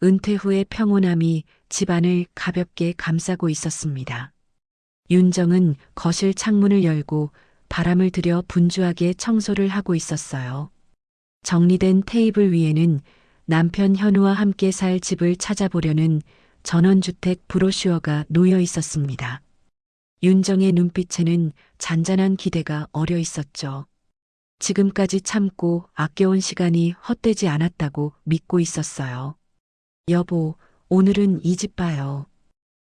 은퇴 후의 평온함이 집안을 가볍게 감싸고 있었습니다. 윤정은 거실 창문을 열고 바람을 들여 분주하게 청소를 하고 있었어요. 정리된 테이블 위에는 남편 현우와 함께 살 집을 찾아보려는 전원주택 브로슈어가 놓여 있었습니다. 윤정의 눈빛에는 잔잔한 기대가 어려 있었죠. 지금까지 참고 아껴온 시간이 헛되지 않았다고 믿고 있었어요. 여보, 오늘은 이 집 봐요.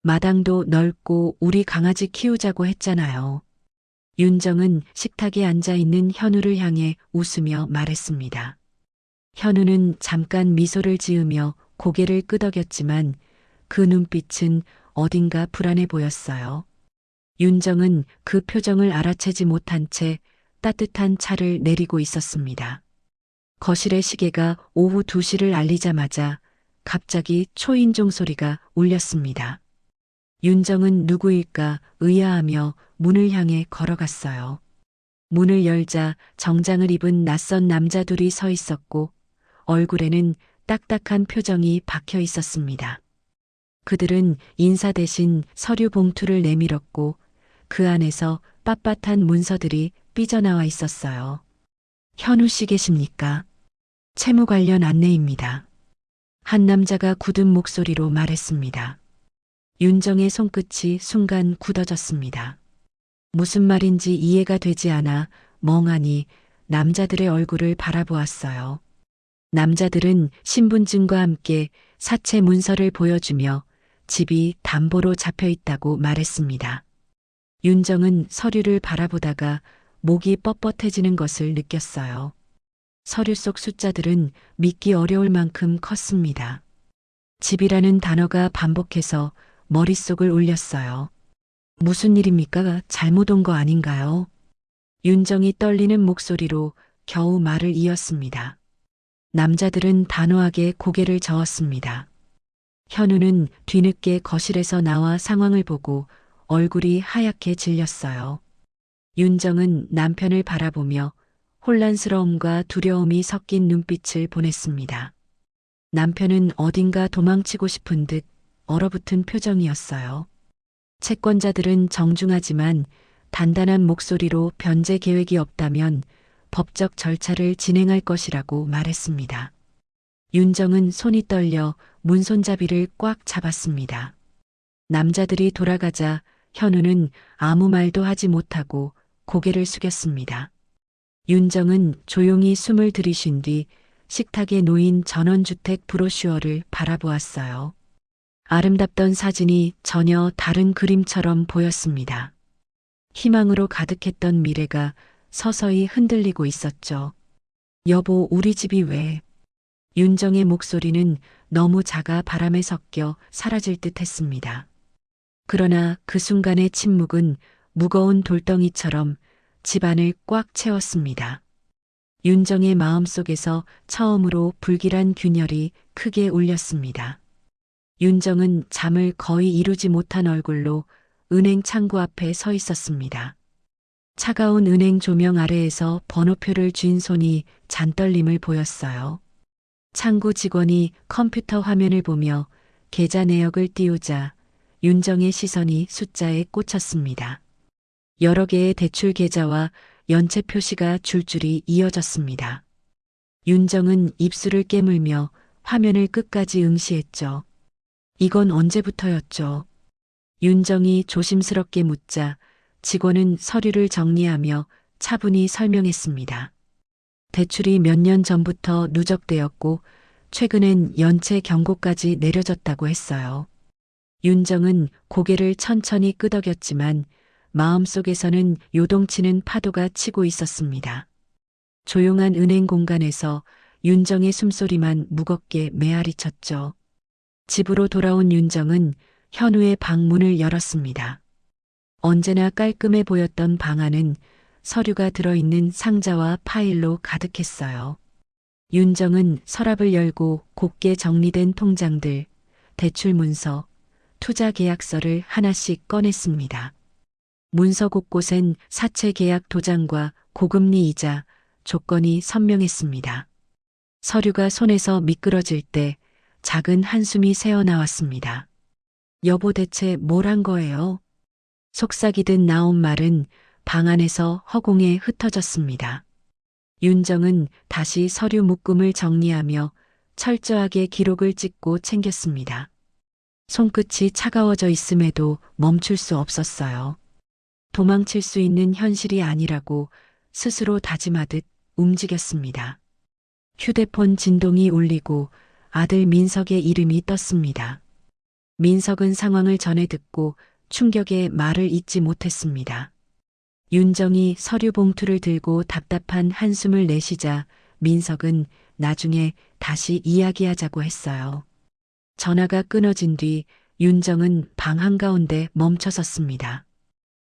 마당도 넓고 우리 강아지 키우자고 했잖아요. 윤정은 식탁에 앉아 있는 현우를 향해 웃으며 말했습니다. 현우는 잠깐 미소를 지으며 고개를 끄덕였지만 그 눈빛은 어딘가 불안해 보였어요. 윤정은 그 표정을 알아채지 못한 채 따뜻한 차를 내리고 있었습니다. 거실의 시계가 오후 2시를 알리자마자 갑자기 초인종 소리가 울렸습니다. 윤정은 누구일까 의아하며 문을 향해 걸어갔어요. 문을 열자 정장을 입은 낯선 남자 둘이 서 있었고 얼굴에는 딱딱한 표정이 박혀 있었습니다. 그들은 인사 대신 서류 봉투를 내밀었고 그 안에서 빳빳한 문서들이 삐져나와 있었어요. 현우 씨 계십니까? 채무 관련 안내입니다. 한 남자가 굳은 목소리로 말했습니다. 윤정의 손끝이 순간 굳어졌습니다. 무슨 말인지 이해가 되지 않아 멍하니 남자들의 얼굴을 바라보았어요. 남자들은 신분증과 함께 사채 문서를 보여주며 집이 담보로 잡혀 있다고 말했습니다. 윤정은 서류를 바라보다가 목이 뻣뻣해지는 것을 느꼈어요. 서류 속 숫자들은 믿기 어려울 만큼 컸습니다. 집이라는 단어가 반복해서 머릿속을 울렸어요. 무슨 일입니까? 잘못 온 거 아닌가요? 윤정이 떨리는 목소리로 겨우 말을 이었습니다. 남자들은 단호하게 고개를 저었습니다. 현우는 뒤늦게 거실에서 나와 상황을 보고 얼굴이 하얗게 질렸어요. 윤정은 남편을 바라보며 혼란스러움과 두려움이 섞인 눈빛을 보냈습니다. 남편은 어딘가 도망치고 싶은 듯 얼어붙은 표정이었어요. 채권자들은 정중하지만 단단한 목소리로 변제 계획이 없다면 법적 절차를 진행할 것이라고 말했습니다. 윤정은 손이 떨려 문손잡이를 꽉 잡았습니다. 남자들이 돌아가자 현우는 아무 말도 하지 못하고 고개를 숙였습니다. 윤정은 조용히 숨을 들이쉰 뒤 식탁에 놓인 전원주택 브로슈어를 바라보았어요. 아름답던 사진이 전혀 다른 그림처럼 보였습니다. 희망으로 가득했던 미래가 서서히 흔들리고 있었죠. 여보, 우리 집이 왜? 윤정의 목소리는 너무 작아 바람에 섞여 사라질 듯 했습니다. 그러나 그 순간의 침묵은 무거운 돌덩이처럼 집안을 꽉 채웠습니다. 윤정의 마음속에서 처음으로 불길한 균열이 크게 울렸습니다. 윤정은 잠을 거의 이루지 못한 얼굴로 은행 창구 앞에 서 있었습니다. 차가운 은행 조명 아래에서 번호표를 쥔 손이 잔떨림을 보였어요. 창구 직원이 컴퓨터 화면을 보며 계좌 내역을 띄우자 윤정의 시선이 숫자에 꽂혔습니다. 여러 개의 대출 계좌와 연체 표시가 줄줄이 이어졌습니다. 윤정은 입술을 깨물며 화면을 끝까지 응시했죠. 이건 언제부터였죠? 윤정이 조심스럽게 묻자 직원은 서류를 정리하며 차분히 설명했습니다. 대출이 몇 년 전부터 누적되었고 최근엔 연체 경고까지 내려졌다고 했어요. 윤정은 고개를 천천히 끄덕였지만 마음속에서는 요동치는 파도가 치고 있었습니다. 조용한 은행 공간에서 윤정의 숨소리만 무겁게 메아리쳤죠. 집으로 돌아온 윤정은 현우의 방문을 열었습니다. 언제나 깔끔해 보였던 방 안은 서류가 들어있는 상자와 파일로 가득했어요. 윤정은 서랍을 열고 곱게 정리된 통장들, 대출 문서, 투자 계약서를 하나씩 꺼냈습니다. 문서 곳곳엔 사채 계약 도장과 고금리 이자, 조건이 선명했습니다. 서류가 손에서 미끄러질 때 작은 한숨이 새어나왔습니다. 여보 대체 뭘 한 거예요? 속삭이듯 나온 말은 방 안에서 허공에 흩어졌습니다. 윤정은 다시 서류 묶음을 정리하며 철저하게 기록을 찍고 챙겼습니다. 손끝이 차가워져 있음에도 멈출 수 없었어요. 도망칠 수 있는 현실이 아니라고 스스로 다짐하듯 움직였습니다. 휴대폰 진동이 울리고 아들 민석의 이름이 떴습니다. 민석은 상황을 전해 듣고 충격에 말을 잇지 못했습니다. 윤정이 서류 봉투를 들고 답답한 한숨을 내쉬자 민석은 나중에 다시 이야기하자고 했어요. 전화가 끊어진 뒤 윤정은 방 한가운데 멈춰섰습니다.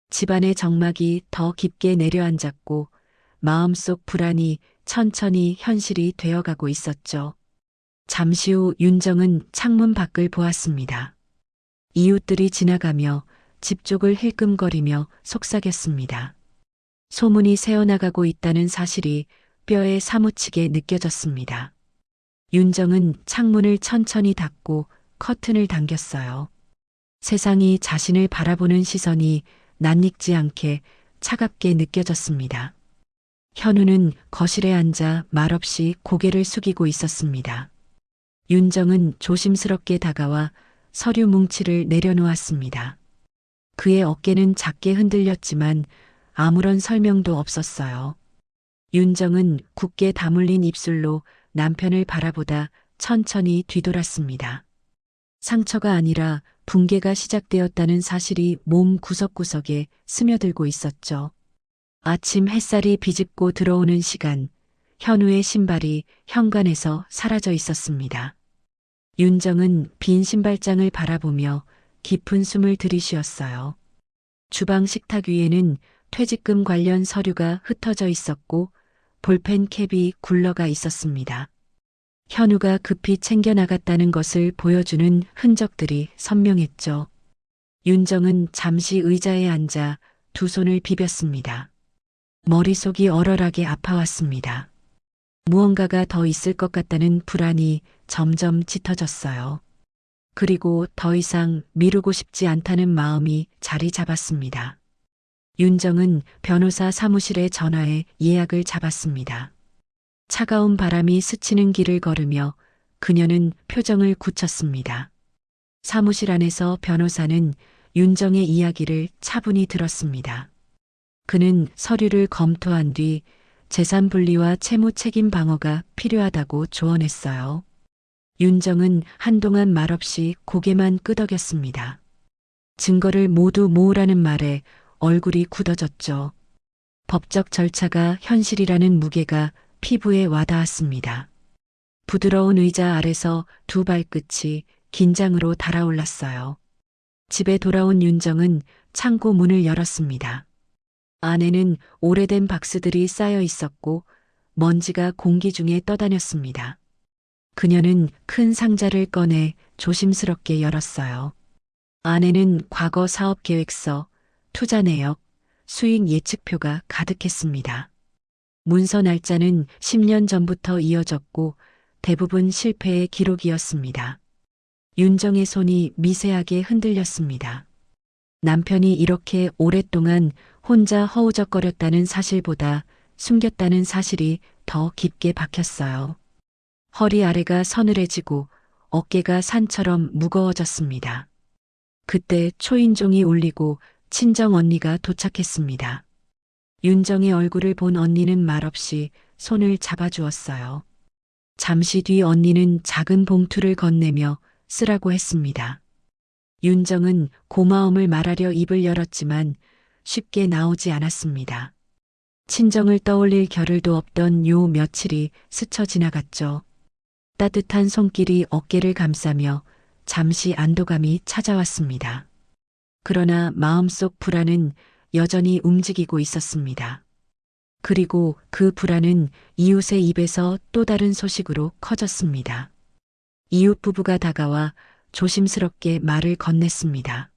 집안의 정막이 더 깊게 내려앉았고 마음속 불안이 천천히 현실이 되어가고 있었죠. 잠시 후 윤정은 창문 밖을 보았습니다. 이웃들이 지나가며 집 쪽을 힐끔거리며 속삭였습니다. 소문이 새어나가고 있다는 사실이 뼈에 사무치게 느껴졌습니다. 윤정은 창문을 천천히 닫고 커튼을 당겼어요. 세상이 자신을 바라보는 시선이 낯익지 않게 차갑게 느껴졌습니다. 현우는 거실에 앉아 말없이 고개를 숙이고 있었습니다. 윤정은 조심스럽게 다가와 서류 뭉치를 내려놓았습니다. 그의 어깨는 작게 흔들렸지만 아무런 설명도 없었어요. 윤정은 굳게 다물린 입술로 남편을 바라보다 천천히 뒤돌았습니다. 상처가 아니라 붕괴가 시작되었다는 사실이 몸 구석구석에 스며들고 있었죠. 아침 햇살이 비집고 들어오는 시간, 현우의 신발이 현관에서 사라져 있었습니다. 윤정은 빈 신발장을 바라보며 깊은 숨을 들이쉬었어요. 주방 식탁 위에는 퇴직금 관련 서류가 흩어져 있었고 볼펜 캡이 굴러가 있었습니다. 현우가 급히 챙겨나갔다는 것을 보여주는 흔적들이 선명했죠. 윤정은 잠시 의자에 앉아 두 손을 비볐습니다. 머릿속이 얼얼하게 아파왔습니다. 무언가가 더 있을 것 같다는 불안이 점점 짙어졌어요. 그리고 더 이상 미루고 싶지 않다는 마음이 자리 잡았습니다. 윤정은 변호사 사무실에 전화해 예약을 잡았습니다. 차가운 바람이 스치는 길을 걸으며 그녀는 표정을 굳혔습니다. 사무실 안에서 변호사는 윤정의 이야기를 차분히 들었습니다. 그는 서류를 검토한 뒤 재산 분리와 채무 책임 방어가 필요하다고 조언했어요. 윤정은 한동안 말없이 고개만 끄덕였습니다. 증거를 모두 모으라는 말에 얼굴이 굳어졌죠. 법적 절차가 현실이라는 무게가 피부에 와닿았습니다. 부드러운 의자 아래서 두 발끝이 긴장으로 달아올랐어요. 집에 돌아온 윤정은 창고 문을 열었습니다. 안에는 오래된 박스들이 쌓여 있었고 먼지가 공기 중에 떠다녔습니다. 그녀는 큰 상자를 꺼내 조심스럽게 열었어요. 안에는 과거 사업 계획서, 투자 내역, 수익 예측표가 가득했습니다. 문서 날짜는 10년 전부터 이어졌고 대부분 실패의 기록이었습니다. 윤정의 손이 미세하게 흔들렸습니다. 남편이 이렇게 오랫동안 혼자 허우적거렸다는 사실보다 숨겼다는 사실이 더 깊게 박혔어요. 허리 아래가 서늘해지고 어깨가 산처럼 무거워졌습니다. 그때 초인종이 울리고 친정 언니가 도착했습니다. 윤정의 얼굴을 본 언니는 말없이 손을 잡아주었어요. 잠시 뒤 언니는 작은 봉투를 건네며 쓰라고 했습니다. 윤정은 고마움을 말하려 입을 열었지만 쉽게 나오지 않았습니다. 친정을 떠올릴 겨를도 없던 요 며칠이 스쳐 지나갔죠. 따뜻한 손길이 어깨를 감싸며 잠시 안도감이 찾아왔습니다. 그러나 마음속 불안은 여전히 움직이고 있었습니다. 그리고 그 불안은 이웃의 입에서 또 다른 소식으로 커졌습니다. 이웃 부부가 다가와 조심스럽게 말을 건넸습니다.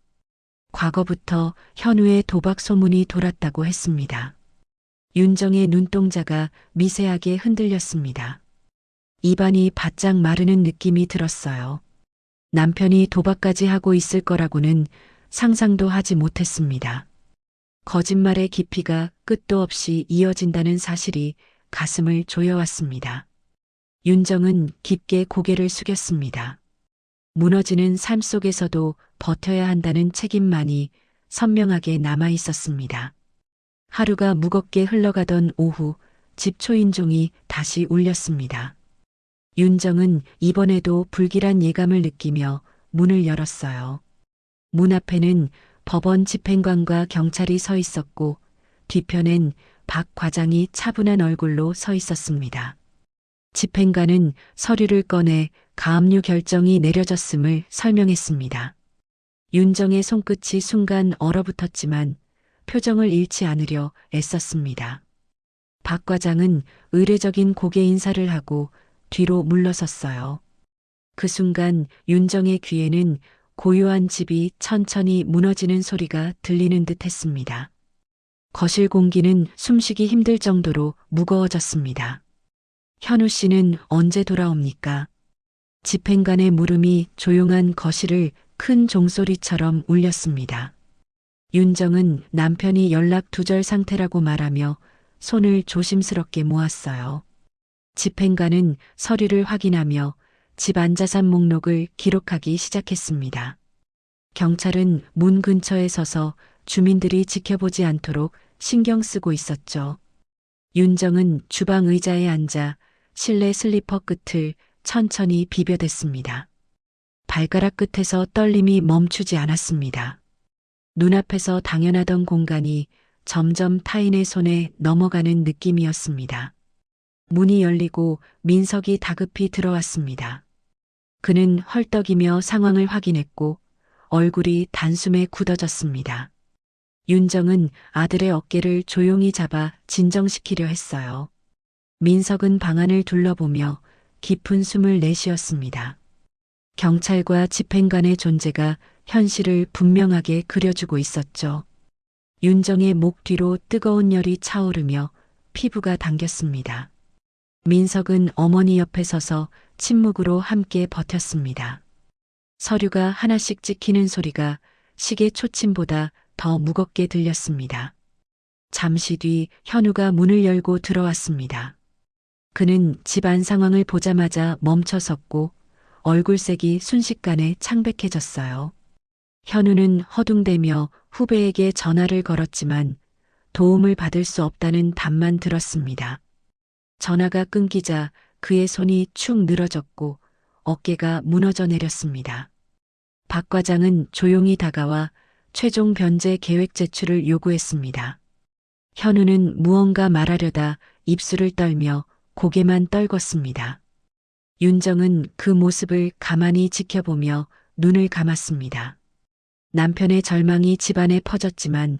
과거부터 현우의 도박 소문이 돌았다고 했습니다. 윤정의 눈동자가 미세하게 흔들렸습니다. 입안이 바짝 마르는 느낌이 들었어요. 남편이 도박까지 하고 있을 거라고는 상상도 하지 못했습니다. 거짓말의 깊이가 끝도 없이 이어진다는 사실이 가슴을 조여왔습니다. 윤정은 깊게 고개를 숙였습니다. 무너지는 삶 속에서도 버텨야 한다는 책임만이 선명하게 남아 있었습니다. 하루가 무겁게 흘러가던 오후, 집 초인종이 다시 울렸습니다. 윤정은 이번에도 불길한 예감을 느끼며 문을 열었어요. 문 앞에는 법원 집행관과 경찰이 서 있었고 뒤편엔 박 과장이 차분한 얼굴로 서 있었습니다. 집행관은 서류를 꺼내 가압류 결정이 내려졌음을 설명했습니다. 윤정의 손끝이 순간 얼어붙었지만 표정을 잃지 않으려 애썼습니다. 박 과장은 의례적인 고개 인사를 하고 뒤로 물러섰어요. 그 순간 윤정의 귀에는 고요한 집이 천천히 무너지는 소리가 들리는 듯 했습니다. 거실 공기는 숨쉬기 힘들 정도로 무거워졌습니다. 현우 씨는 언제 돌아옵니까? 집행관의 물음이 조용한 거실을 큰 종소리처럼 울렸습니다. 윤정은 남편이 연락 두절 상태라고 말하며 손을 조심스럽게 모았어요. 집행관은 서류를 확인하며 집안자산 목록을 기록하기 시작했습니다. 경찰은 문 근처에 서서 주민들이 지켜보지 않도록 신경 쓰고 있었죠. 윤정은 주방 의자에 앉아 실내 슬리퍼 끝을 천천히 비벼댔습니다. 발가락 끝에서 떨림이 멈추지 않았습니다. 눈앞에서 당연하던 공간이 점점 타인의 손에 넘어가는 느낌이었습니다. 문이 열리고 민석이 다급히 들어왔습니다. 그는 헐떡이며 상황을 확인했고 얼굴이 단숨에 굳어졌습니다. 윤정은 아들의 어깨를 조용히 잡아 진정시키려 했어요. 민석은 방안을 둘러보며 깊은 숨을 내쉬었습니다. 경찰과 집행관의 존재가 현실을 분명하게 그려주고 있었죠. 윤정의 목 뒤로 뜨거운 열이 차오르며 피부가 당겼습니다. 민석은 어머니 옆에 서서 침묵으로 함께 버텼습니다. 서류가 하나씩 찍히는 소리가 시계 초침보다 더 무겁게 들렸습니다. 잠시 뒤 현우가 문을 열고 들어왔습니다. 그는 집안 상황을 보자마자 멈춰섰고 얼굴색이 순식간에 창백해졌어요. 현우는 허둥대며 후배에게 전화를 걸었지만 도움을 받을 수 없다는 답만 들었습니다. 전화가 끊기자 그의 손이 축 늘어졌고 어깨가 무너져 내렸습니다. 박 과장은 조용히 다가와 최종 변제 계획 제출을 요구했습니다. 현우는 무언가 말하려다 입술을 떨며 고개만 떨궜습니다. 윤정은 그 모습을 가만히 지켜보며 눈을 감았습니다. 남편의 절망이 집안에 퍼졌지만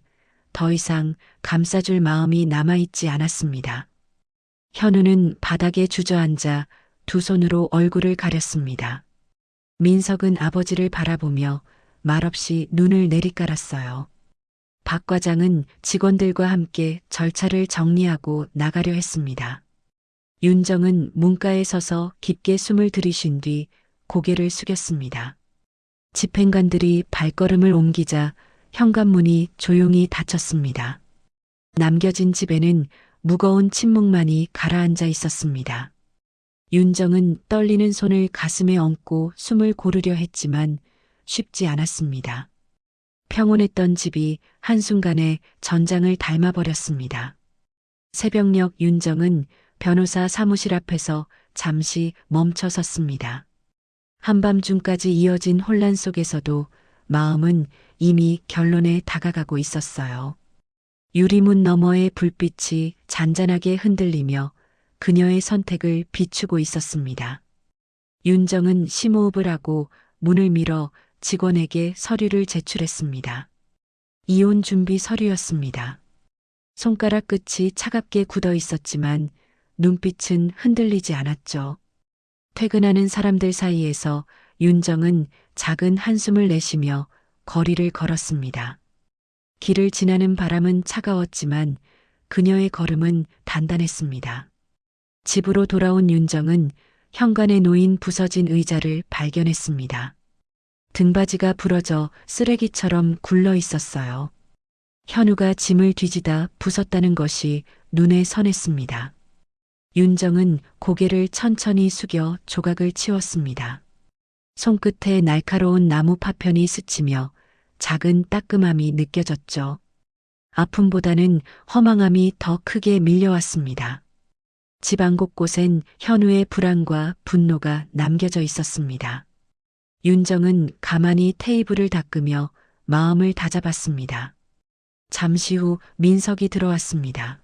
더 이상 감싸줄 마음이 남아있지 않았습니다. 현우는 바닥에 주저앉아 두 손으로 얼굴을 가렸습니다. 민석은 아버지를 바라보며 말없이 눈을 내리깔았어요. 박 과장은 직원들과 함께 절차를 정리하고 나가려 했습니다. 윤정은 문가에 서서 깊게 숨을 들이쉰 뒤 고개를 숙였습니다. 집행관들이 발걸음을 옮기자 현관문이 조용히 닫혔습니다. 남겨진 집에는 무거운 침묵만이 가라앉아 있었습니다. 윤정은 떨리는 손을 가슴에 얹고 숨을 고르려 했지만 쉽지 않았습니다. 평온했던 집이 한순간에 전장을 닮아버렸습니다. 새벽녘 윤정은 변호사 사무실 앞에서 잠시 멈춰 섰습니다. 한밤중까지 이어진 혼란 속에서도 마음은 이미 결론에 다가가고 있었어요. 유리문 너머의 불빛이 잔잔하게 흔들리며 그녀의 선택을 비추고 있었습니다. 윤정은 심호흡을 하고 문을 밀어 직원에게 서류를 제출했습니다. 이혼 준비 서류였습니다. 손가락 끝이 차갑게 굳어 있었지만 눈빛은 흔들리지 않았죠. 퇴근하는 사람들 사이에서 윤정은 작은 한숨을 내쉬며 거리를 걸었습니다. 길을 지나는 바람은 차가웠지만 그녀의 걸음은 단단했습니다. 집으로 돌아온 윤정은 현관에 놓인 부서진 의자를 발견했습니다. 등받이가 부러져 쓰레기처럼 굴러 있었어요. 현우가 짐을 뒤지다 부쉈다는 것이 눈에 선했습니다. 윤정은 고개를 천천히 숙여 조각을 치웠습니다. 손끝에 날카로운 나무 파편이 스치며 작은 따끔함이 느껴졌죠. 아픔보다는 허망함이 더 크게 밀려왔습니다. 집안 곳곳엔 현우의 불안과 분노가 남겨져 있었습니다. 윤정은 가만히 테이블을 닦으며 마음을 다잡았습니다. 잠시 후 민석이 들어왔습니다.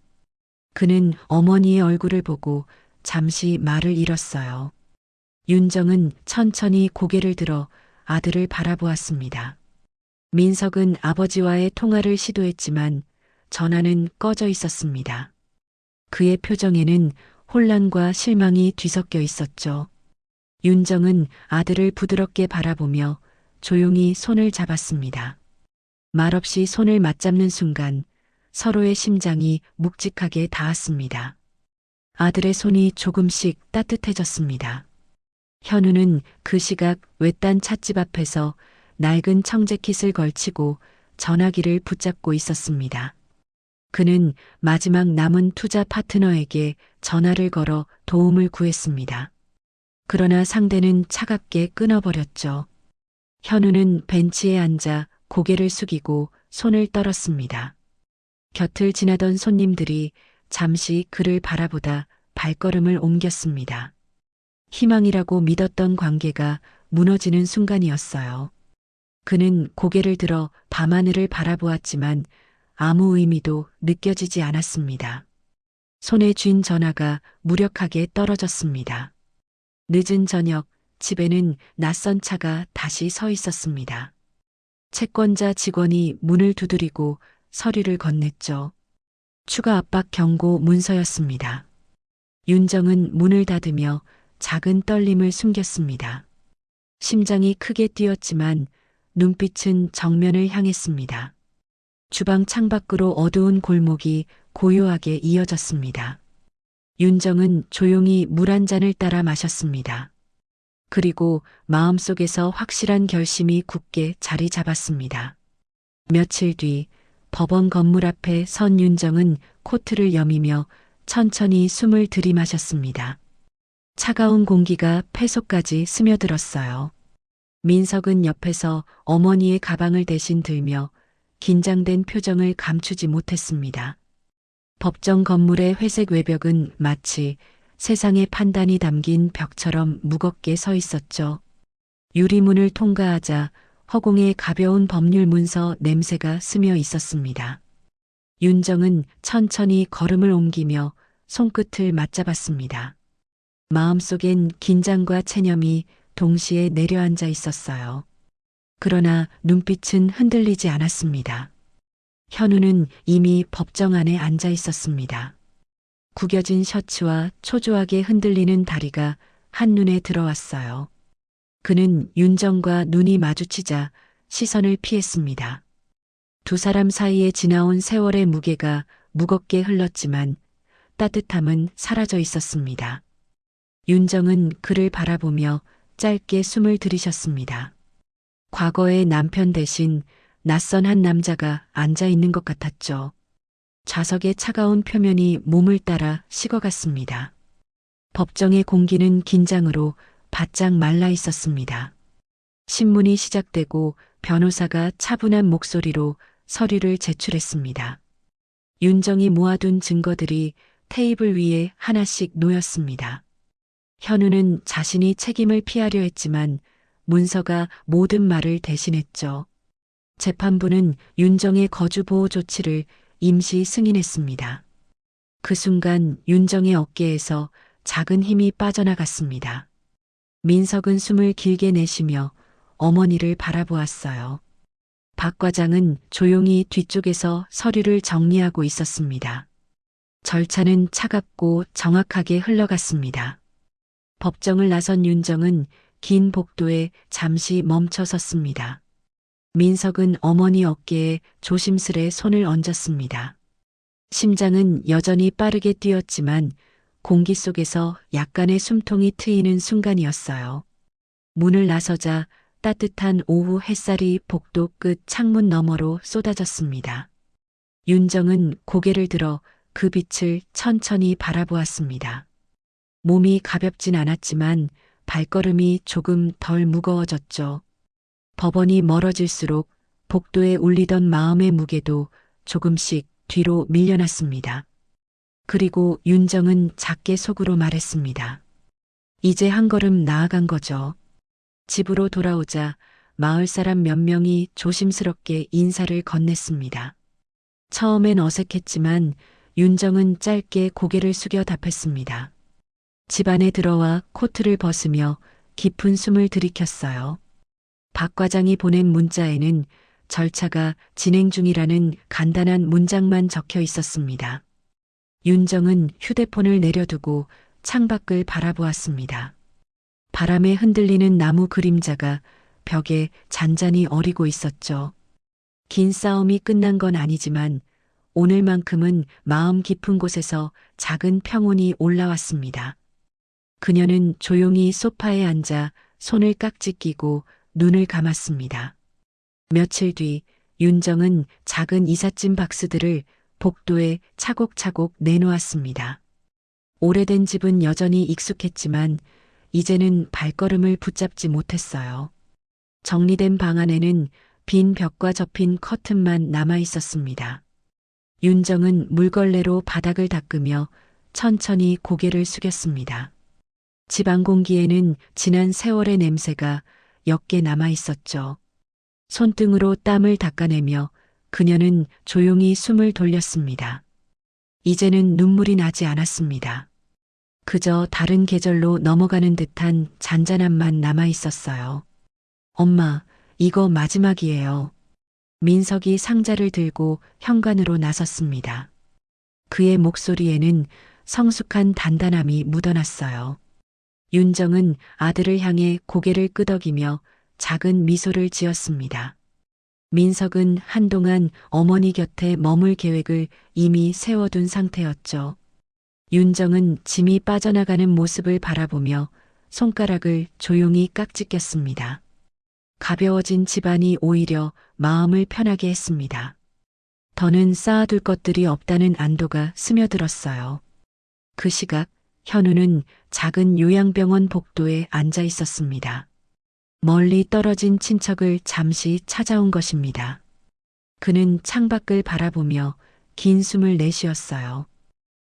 그는 어머니의 얼굴을 보고 잠시 말을 잃었어요. 윤정은 천천히 고개를 들어 아들을 바라보았습니다. 민석은 아버지와의 통화를 시도했지만 전화는 꺼져 있었습니다. 그의 표정에는 혼란과 실망이 뒤섞여 있었죠. 윤정은 아들을 부드럽게 바라보며 조용히 손을 잡았습니다. 말없이 손을 맞잡는 순간 서로의 심장이 묵직하게 닿았습니다. 아들의 손이 조금씩 따뜻해졌습니다. 현우는 그 시각 외딴 찻집 앞에서 낡은 청재킷을 걸치고 전화기를 붙잡고 있었습니다. 그는 마지막 남은 투자 파트너에게 전화를 걸어 도움을 구했습니다. 그러나 상대는 차갑게 끊어버렸죠. 현우는 벤치에 앉아 고개를 숙이고 손을 떨었습니다. 곁을 지나던 손님들이 잠시 그를 바라보다 발걸음을 옮겼습니다. 희망이라고 믿었던 관계가 무너지는 순간이었어요. 그는 고개를 들어 밤하늘을 바라보았지만 아무 의미도 느껴지지 않았습니다. 손에 쥔 전화가 무력하게 떨어졌습니다. 늦은 저녁, 집에는 낯선 차가 다시 서 있었습니다. 채권자 직원이 문을 두드리고 서류를 건넸죠. 추가 압박 경고 문서였습니다. 윤정은 문을 닫으며 작은 떨림을 숨겼습니다. 심장이 크게 뛰었지만 눈빛은 정면을 향했습니다. 주방 창밖으로 어두운 골목이 고요하게 이어졌습니다. 윤정은 조용히 물 한 잔을 따라 마셨습니다. 그리고 마음속에서 확실한 결심이 굳게 자리 잡았습니다. 며칠 뒤 법원 건물 앞에 선 윤정은 코트를 여미며 천천히 숨을 들이마셨습니다. 차가운 공기가 폐속까지 스며들었어요. 민석은 옆에서 어머니의 가방을 대신 들며 긴장된 표정을 감추지 못했습니다. 법정 건물의 회색 외벽은 마치 세상의 판단이 담긴 벽처럼 무겁게 서 있었죠. 유리문을 통과하자 허공에 가벼운 법률 문서 냄새가 스며 있었습니다. 윤정은 천천히 걸음을 옮기며 손끝을 맞잡았습니다. 마음속엔 긴장과 체념이 동시에 내려앉아 있었어요. 그러나 눈빛은 흔들리지 않았습니다. 현우는 이미 법정 안에 앉아 있었습니다. 구겨진 셔츠와 초조하게 흔들리는 다리가 한눈에 들어왔어요. 그는 윤정과 눈이 마주치자 시선을 피했습니다. 두 사람 사이에 지나온 세월의 무게가 무겁게 흘렀지만 따뜻함은 사라져 있었습니다. 윤정은 그를 바라보며 짧게 숨을 들이셨습니다. 과거의 남편 대신 낯선 한 남자가 앉아 있는 것 같았죠. 좌석의 차가운 표면이 몸을 따라 식어갔습니다. 법정의 공기는 긴장으로 바짝 말라 있었습니다. 신문이 시작되고 변호사가 차분한 목소리로 서류를 제출했습니다. 윤정이 모아둔 증거들이 테이블 위에 하나씩 놓였습니다. 현우는 자신이 책임을 피하려 했지만 문서가 모든 말을 대신했죠. 재판부는 윤정의 거주 보호 조치를 임시 승인했습니다. 그 순간 윤정의 어깨에서 작은 힘이 빠져나갔습니다. 민석은 숨을 길게 내쉬며 어머니를 바라보았어요. 박 과장은 조용히 뒤쪽에서 서류를 정리하고 있었습니다. 절차는 차갑고 정확하게 흘러갔습니다. 법정을 나선 윤정은 긴 복도에 잠시 멈춰 섰습니다. 민석은 어머니 어깨에 조심스레 손을 얹었습니다. 심장은 여전히 빠르게 뛰었지만 공기 속에서 약간의 숨통이 트이는 순간이었어요. 문을 나서자 따뜻한 오후 햇살이 복도 끝 창문 너머로 쏟아졌습니다. 윤정은 고개를 들어 그 빛을 천천히 바라보았습니다. 몸이 가볍진 않았지만 발걸음이 조금 덜 무거워졌죠. 법원이 멀어질수록 복도에 울리던 마음의 무게도 조금씩 뒤로 밀려났습니다. 그리고 윤정은 작게 속으로 말했습니다. 이제 한 걸음 나아간 거죠. 집으로 돌아오자 마을 사람 몇 명이 조심스럽게 인사를 건넸습니다. 처음엔 어색했지만 윤정은 짧게 고개를 숙여 답했습니다. 집 안에 들어와 코트를 벗으며 깊은 숨을 들이켰어요. 박 과장이 보낸 문자에는 절차가 진행 중이라는 간단한 문장만 적혀 있었습니다. 윤정은 휴대폰을 내려두고 창밖을 바라보았습니다. 바람에 흔들리는 나무 그림자가 벽에 잔잔히 어리고 있었죠. 긴 싸움이 끝난 건 아니지만 오늘만큼은 마음 깊은 곳에서 작은 평온이 올라왔습니다. 그녀는 조용히 소파에 앉아 손을 깍지 끼고 눈을 감았습니다. 며칠 뒤 윤정은 작은 이삿짐 박스들을 복도에 차곡차곡 내놓았습니다. 오래된 집은 여전히 익숙했지만 이제는 발걸음을 붙잡지 못했어요. 정리된 방 안에는 빈 벽과 접힌 커튼만 남아 있었습니다. 윤정은 물걸레로 바닥을 닦으며 천천히 고개를 숙였습니다. 집안 공기에는 지난 세월의 냄새가 옅게 남아 있었죠. 손등으로 땀을 닦아내며 그녀는 조용히 숨을 돌렸습니다. 이제는 눈물이 나지 않았습니다. 그저 다른 계절로 넘어가는 듯한 잔잔함만 남아 있었어요. 엄마, 이거 마지막이에요. 민석이 상자를 들고 현관으로 나섰습니다. 그의 목소리에는 성숙한 단단함이 묻어났어요. 윤정은 아들을 향해 고개를 끄덕이며 작은 미소를 지었습니다. 민석은 한동안 어머니 곁에 머물 계획을 이미 세워둔 상태였죠. 윤정은 짐이 빠져나가는 모습을 바라보며 손가락을 조용히 깍지 꼈습니다. 가벼워진 집안이 오히려 마음을 편하게 했습니다. 더는 쌓아둘 것들이 없다는 안도가 스며들었어요. 그 시각 현우는 작은 요양병원 복도에 앉아 있었습니다. 멀리 떨어진 친척을 잠시 찾아온 것입니다. 그는 창밖을 바라보며 긴 숨을 내쉬었어요.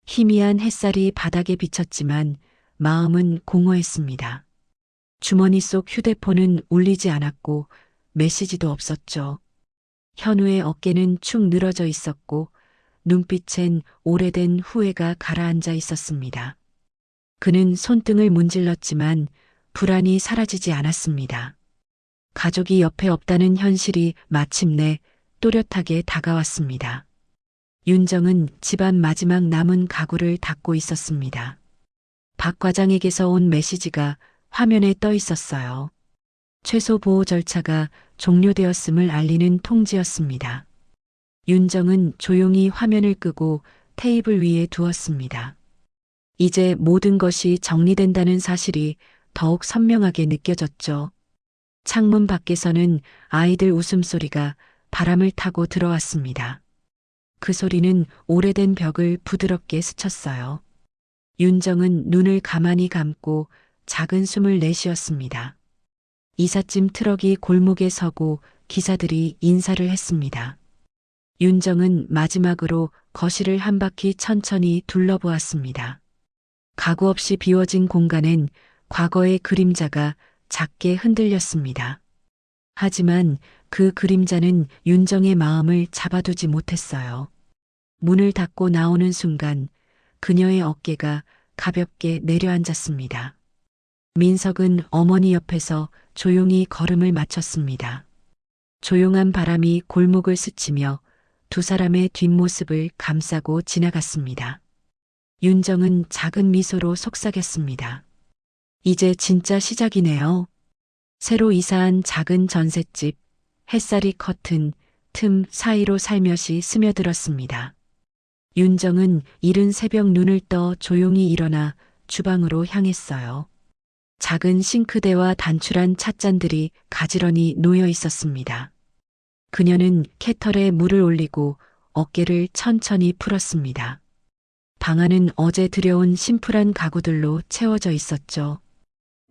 희미한 햇살이 바닥에 비쳤지만 마음은 공허했습니다. 주머니 속 휴대폰은 울리지 않았고 메시지도 없었죠. 현우의 어깨는 축 늘어져 있었고 눈빛엔 오래된 후회가 가라앉아 있었습니다. 그는 손등을 문질렀지만 불안이 사라지지 않았습니다. 가족이 옆에 없다는 현실이 마침내 또렷하게 다가왔습니다. 윤정은 집안 마지막 남은 가구를 닦고 있었습니다. 박 과장에게서 온 메시지가 화면에 떠 있었어요. 최소 보호 절차가 종료되었음을 알리는 통지였습니다. 윤정은 조용히 화면을 끄고 테이블 위에 두었습니다. 이제 모든 것이 정리된다는 사실이 더욱 선명하게 느껴졌죠. 창문 밖에서는 아이들 웃음소리가 바람을 타고 들어왔습니다. 그 소리는 오래된 벽을 부드럽게 스쳤어요. 윤정은 눈을 가만히 감고 작은 숨을 내쉬었습니다. 이삿짐 트럭이 골목에 서고 기사들이 인사를 했습니다. 윤정은 마지막으로 거실을 한 바퀴 천천히 둘러보았습니다. 가구 없이 비워진 공간엔 과거의 그림자가 작게 흔들렸습니다. 하지만 그 그림자는 윤정의 마음을 잡아두지 못했어요. 문을 닫고 나오는 순간 그녀의 어깨가 가볍게 내려앉았습니다. 민석은 어머니 옆에서 조용히 걸음을 맞췄습니다. 조용한 바람이 골목을 스치며 두 사람의 뒷모습을 감싸고 지나갔습니다. 윤정은 작은 미소로 속삭였습니다. 이제 진짜 시작이네요. 새로 이사한 작은 전셋집, 햇살이 커튼 틈 사이로 살며시 스며들었습니다. 윤정은 이른 새벽 눈을 떠 조용히 일어나 주방으로 향했어요. 작은 싱크대와 단출한 찻잔들이 가지런히 놓여 있었습니다. 그녀는 케틀에 물을 올리고 어깨를 천천히 풀었습니다. 방 안은 어제 들여온 심플한 가구들로 채워져 있었죠.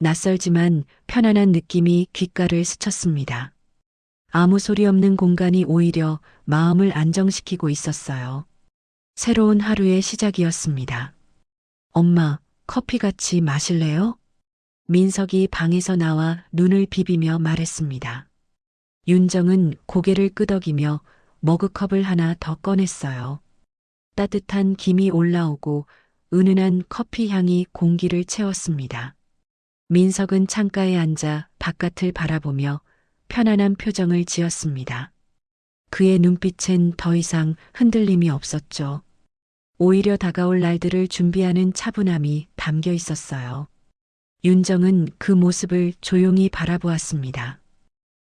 낯설지만 편안한 느낌이 귓가를 스쳤습니다. 아무 소리 없는 공간이 오히려 마음을 안정시키고 있었어요. 새로운 하루의 시작이었습니다. 엄마, 커피 같이 마실래요? 민석이 방에서 나와 눈을 비비며 말했습니다. 윤정은 고개를 끄덕이며 머그컵을 하나 더 꺼냈어요. 따뜻한 김이 올라오고 은은한 커피 향이 공기를 채웠습니다. 민석은 창가에 앉아 바깥을 바라보며 편안한 표정을 지었습니다. 그의 눈빛엔 더 이상 흔들림이 없었죠. 오히려 다가올 날들을 준비하는 차분함이 담겨 있었어요. 윤정은 그 모습을 조용히 바라보았습니다.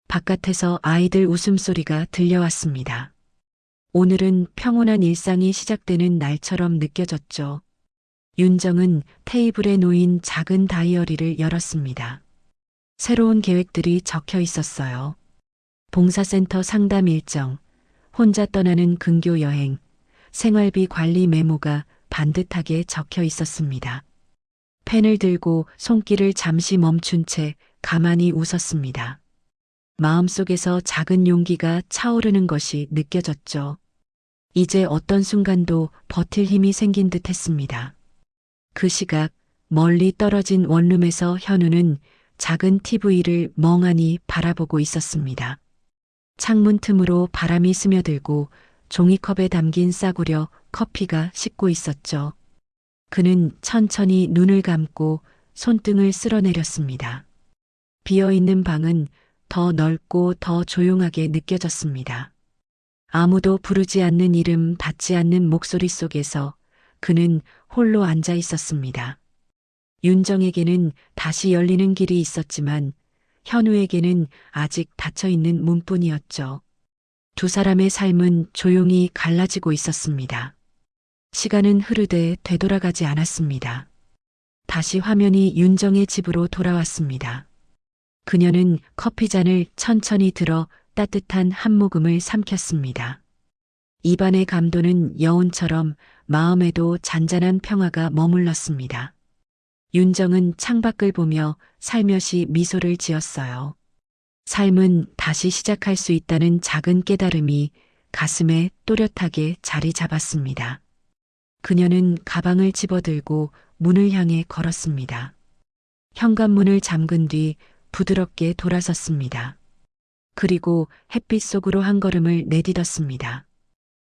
바깥에서 아이들 웃음소리가 들려왔습니다. 오늘은 평온한 일상이 시작되는 날처럼 느껴졌죠. 윤정은 테이블에 놓인 작은 다이어리를 열었습니다. 새로운 계획들이 적혀 있었어요. 봉사센터 상담 일정, 혼자 떠나는 근교 여행, 생활비 관리 메모가 반듯하게 적혀 있었습니다. 펜을 들고 손길을 잠시 멈춘 채 가만히 웃었습니다. 마음속에서 작은 용기가 차오르는 것이 느껴졌죠. 이제 어떤 순간도 버틸 힘이 생긴 듯 했습니다. 그 시각 멀리 떨어진 원룸에서 현우는 작은 TV를 멍하니 바라보고 있었습니다. 창문 틈으로 바람이 스며들고 종이컵에 담긴 싸구려 커피가 식고 있었죠. 그는 천천히 눈을 감고 손등을 쓸어내렸습니다. 비어있는 방은 더 넓고 더 조용하게 느껴졌습니다. 아무도 부르지 않는 이름, 닿지 않는 목소리 속에서 그는 홀로 앉아 있었습니다. 윤정에게는 다시 열리는 길이 있었지만 현우에게는 아직 닫혀 있는 문뿐이었죠. 두 사람의 삶은 조용히 갈라지고 있었습니다. 시간은 흐르되 되돌아가지 않았습니다. 다시 화면이 윤정의 집으로 돌아왔습니다. 그녀는 커피잔을 천천히 들어 따뜻한 한 모금을 삼켰습니다. 입안의 감도는 여운처럼 마음에도 잔잔한 평화가 머물렀습니다. 윤정은 창밖을 보며 살며시 미소를 지었어요. 삶은 다시 시작할 수 있다는 작은 깨달음이 가슴에 또렷하게 자리 잡았습니다. 그녀는 가방을 집어들고 문을 향해 걸었습니다. 현관문을 잠근 뒤 부드럽게 돌아섰습니다. 그리고 햇빛 속으로 한 걸음을 내딛었습니다.